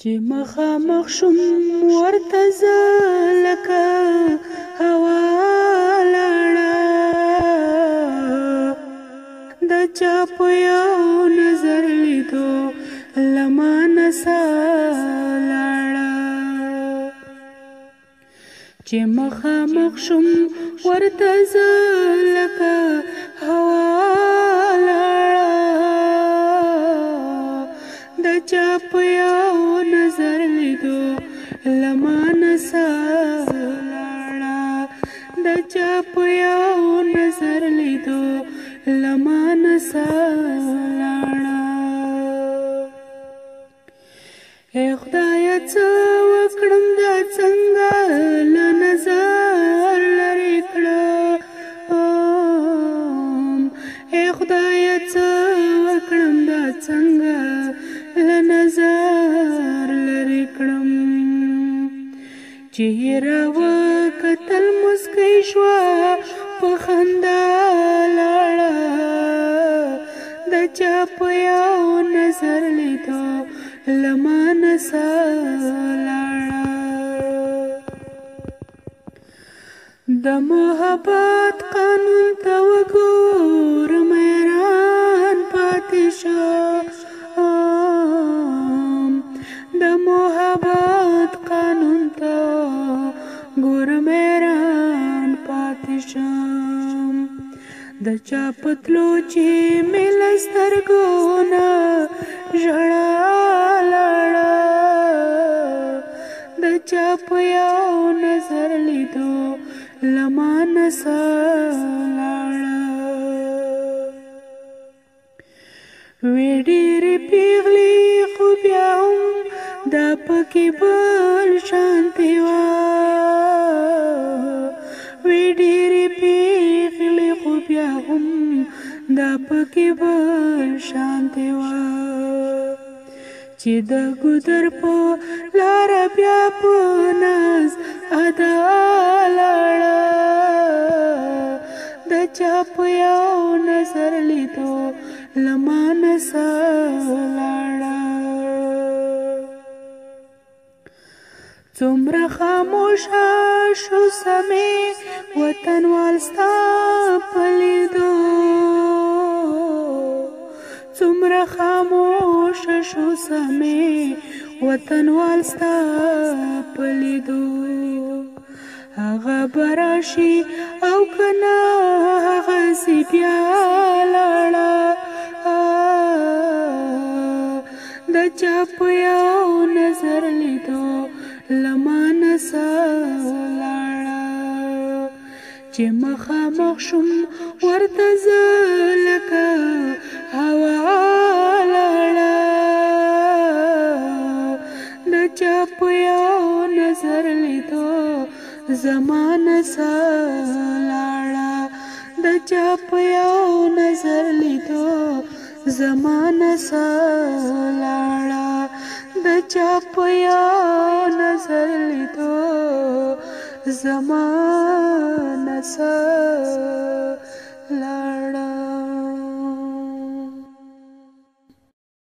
چې مخامخ شوم ورته زه لکه هوا لاړه د چا په یو نظر لیدو له مانه ساه لاړه چې مخامخ شوم ورته زه لکه هوا لاړه د چا په یو نظر لیدو له مانه ساه لاړه د چا په یو نظر لیدو له مانه ساه لاړه ای خدایه څه وکړم دا څنګه له نظر لرې کړم ای خدایه څه وکړم دا څنګه له نظر لرې کړم چې راوکتل مسکی شوه په خندا لاړه د چا په یو نظر لیدو له مانه ساه لاړه د محبت قانون ته وګورم حیران پاتې شم د محبت قانون ته ګورم حیران پاتې شم د چا پتلو چې مې له سترګو نه ژړا لاړه د چا په یو نظر لیدو له مانه ساه لاړه وې ډېرې پیغلې خو بیا هم دا پکې بل شانتې وه وې ډېرې پیغلې خو بیا هم دا پکې بل شانتې وه چې د ګودر په لاره بیا په ناز ادا لاړه د چا په یو نظر لیدو له مانه ساه لاړه څومره خاموشه شو سمې وطنوال ستا په لیدو څومره خاموشه شو سمې وطنوال ستا په لیدو هغه به راشي او که نه هغسې بیا لاړه د چا په یو نظر لیدو له مانه ساه لاړه چې مخامخ شوم ورته زه لکه هوا لاړه د چا په یو نظر لیدو زمانه ساه لاړه د چا په یو نظر لیدو زمانه ساه لاړه د چا په یو نظر لیدو زمانه ساه لاړه